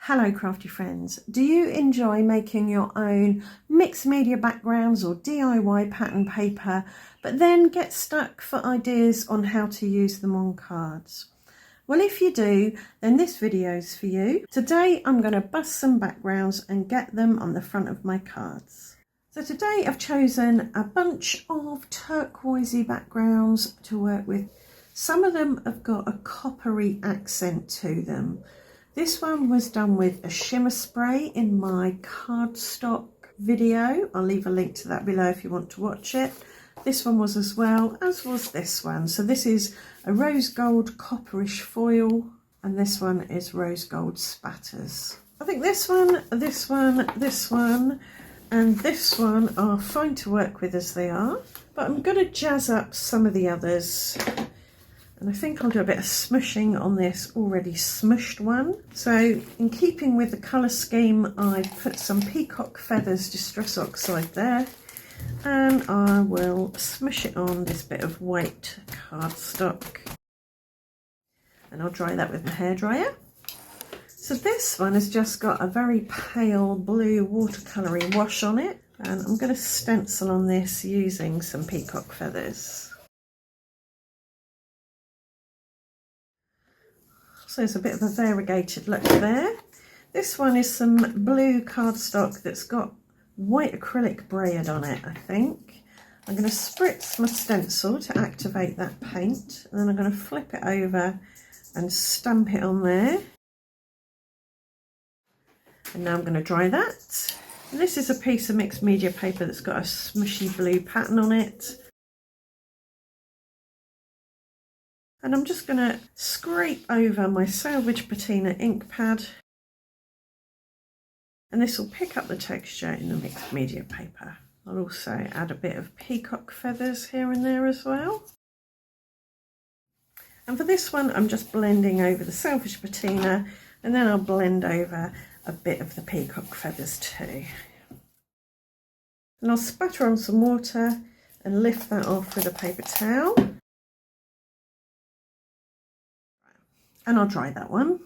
Hello crafty friends, do you enjoy making your own mixed media backgrounds or DIY pattern paper but then get stuck for ideas on how to use them on cards? Well, if you do, then this video is for you. Today I'm going to bust some backgrounds and get them on the front of my cards. So today I've chosen a bunch of turquoisey backgrounds to work with. Some of them have got a coppery accent to them. This one was done with a shimmer spray in my cardstock video. I'll leave a link to that below if you want to watch it. This one was as well, as was this one. So this is a rose gold copperish foil, and this one is rose gold spatters. I think this one, and this one are fine to work with as they are, but I'm going to jazz up some of the others. And I think I'll do a bit of smushing on this already smushed one. So in keeping with the colour scheme, I've put some peacock feathers distress oxide there. And I will smush it on this bit of white cardstock. And I'll dry that with my hairdryer. So this one has just got a very pale blue watercoloury wash on it. And I'm going to stencil on this using some peacock feathers. So there's a bit of a variegated look there. This one is some blue cardstock that's got white acrylic braid on it, I think. I'm going to spritz my stencil to activate that paint, and then I'm going to flip it over and stamp it on there. And now I'm going to dry that. And this is a piece of mixed media paper that's got a smushy blue pattern on it. And I'm just going to scrape over my Salvage Patina ink pad, and this will pick up the texture in the mixed media paper. I'll also add a bit of peacock feathers here and there as well. And for this one I'm just blending over the Salvage Patina, and then I'll blend over a bit of the peacock feathers too. And I'll spatter on some water and lift that off with a paper towel. And I'll dry that one.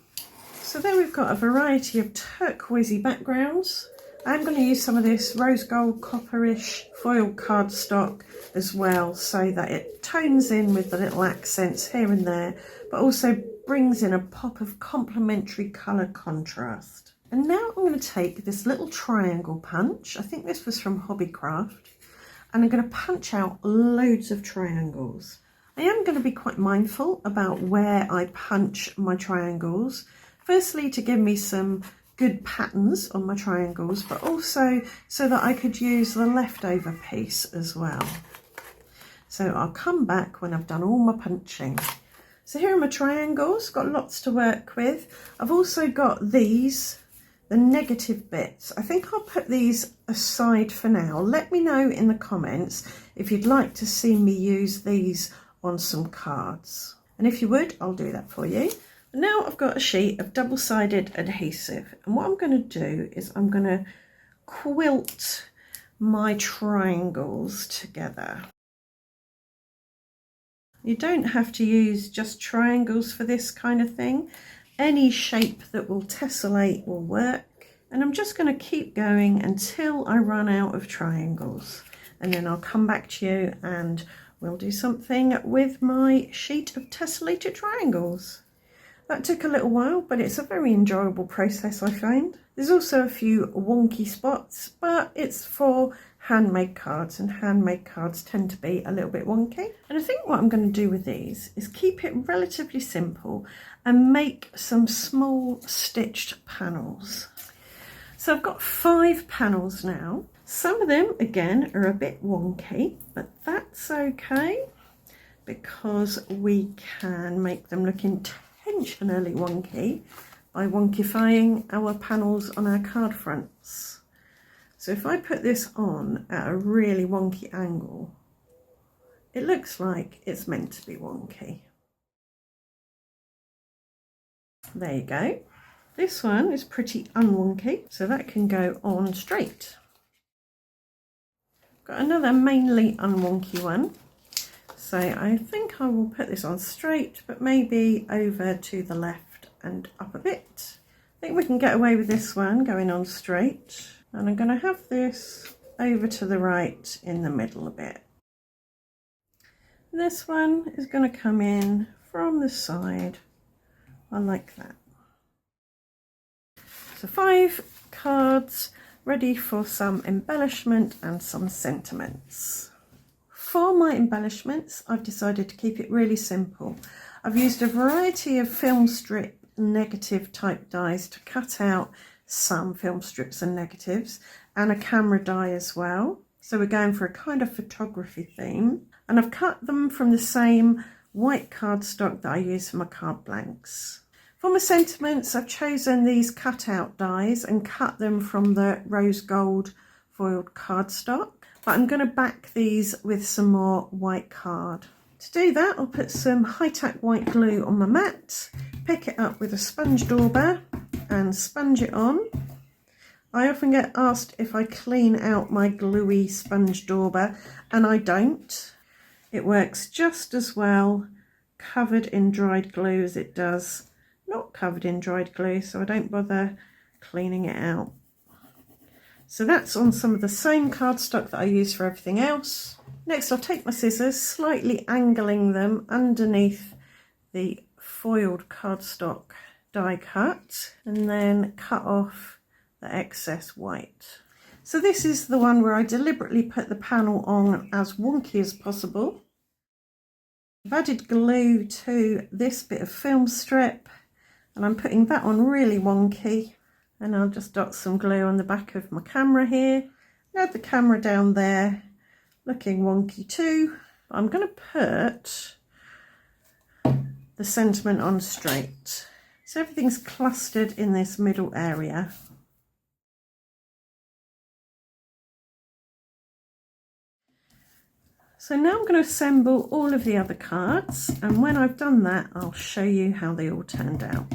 So there we've got a variety of turquoisey backgrounds. I'm going to use some of this rose gold copperish foil cardstock as well, so that it tones in with the little accents here and there, but also brings in a pop of complementary colour contrast. And now I'm going to take this little triangle punch. I think this was from Hobbycraft, and I'm going to punch out loads of triangles. I am going to be quite mindful about where I punch my triangles. Firstly, to give me some good patterns on my triangles, but also so that I could use the leftover piece as well. So I'll come back when I've done all my punching. So here are my triangles, got lots to work with. I've also got these, the negative bits. I think I'll put these aside for now. Let me know in the comments if you'd like to see me use these on some cards, and if you would, I'll do that for you. And now I've got a sheet of double-sided adhesive, and what I'm going to do is I'm going to quilt my triangles together. You don't have to use just triangles for this kind of thing. Any shape that will tessellate will work, and I'm just going to keep going until I run out of triangles, and then I'll come back to you and we'll do something with my sheet of tessellated triangles. That took a little while, but it's a very enjoyable process, I find. There's also a few wonky spots, but it's for handmade cards, and handmade cards tend to be a little bit wonky. And I think what I'm going to do with these is keep it relatively simple and make some small stitched panels. So I've got 5 panels now. Some of them, again, are a bit wonky, but that's okay because we can make them look intentionally wonky by wonkifying our panels on our card fronts. So if I put this on at a really wonky angle, it looks like it's meant to be wonky. There you go. This one is pretty unwonky, so that can go on straight. Got another mainly unwonky one, so I think I will put this on straight, but maybe over to the left and up a bit. I think we can get away with this one going on straight, and I'm going to have this over to the right in the middle a bit. This one is going to come in from the side, like that. So 5 cards ready for some embellishment and some sentiments. For my embellishments, I've decided to keep it really simple. I've used a variety of film strip negative type dies to cut out some film strips and negatives, and a camera die as well. So we're going for a kind of photography theme, and I've cut them from the same white cardstock that I use for my card blanks. For my sentiments, I've chosen these cutout dies and cut them from the rose gold foiled cardstock, but I'm going to back these with some more white card. To do that, I'll put some high-tack white glue on my mat, pick it up with a sponge dauber and sponge it on. I often get asked if I clean out my gluey sponge dauber, and I don't. It works just as well covered in dried glue as it does not covered in dried glue, so I don't bother cleaning it out. So that's on some of the same cardstock that I use for everything else. Next, I'll take my scissors, slightly angling them underneath the foiled cardstock die cut, and then cut off the excess white. So this is the one where I deliberately put the panel on as wonky as possible. I've added glue to this bit of film strip, and I'm putting that on really wonky, and I'll just dot some glue on the back of my camera here. Add the camera down there, looking wonky too. I'm going to put the sentiment on straight, so everything's clustered in this middle area. So now I'm going to assemble all of the other cards, and when I've done that, I'll show you how they all turned out.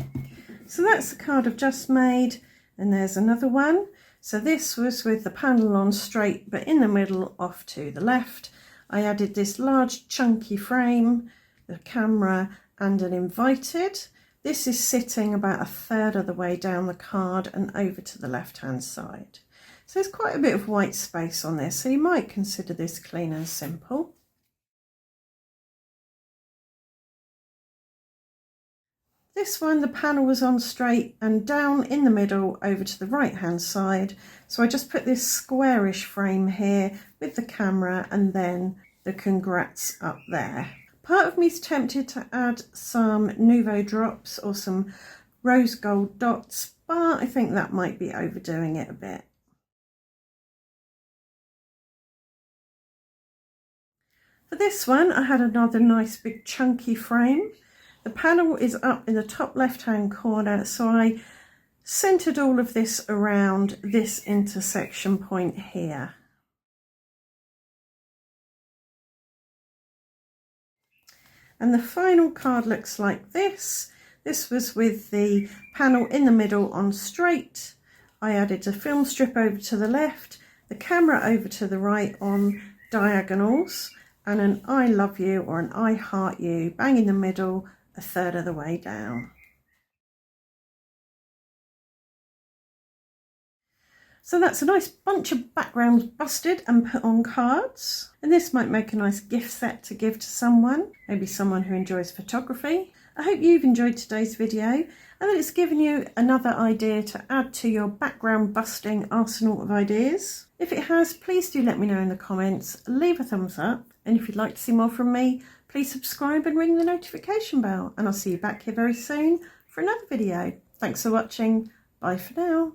So that's the card I've just made, and there's another one. So this was with the panel on straight, but in the middle off to the left. I added this large chunky frame, the camera, and an invited. This is sitting about 1/3 of the way down the card and over to the left-hand side. So there's quite a bit of white space on this, so you might consider this clean and simple. This one, the panel was on straight and down in the middle over to the right hand side. So I just put this squarish frame here with the camera and then the congrats up there. Part of me is tempted to add some Nouveau drops or some rose gold dots, but I think that might be overdoing it a bit. For this one, I had another nice big chunky frame. The panel is up in the top left-hand corner, so I centered all of this around this intersection point here. And the final card looks like this. This was with the panel in the middle on straight. I added a film strip over to the left, the camera over to the right on diagonals, and an I love you or an I heart you bang in the middle 1/3 of the way down. So that's a nice bunch of backgrounds busted and put on cards. And this might make a nice gift set to give to someone, maybe someone who enjoys photography. I hope you've enjoyed today's video and that it's given you another idea to add to your background busting arsenal of ideas. If it has, please do let me know in the comments, leave a thumbs up, and if you'd like to see more from me, please subscribe and ring the notification bell, and I'll see you back here very soon for another video. Thanks for watching. Bye for now.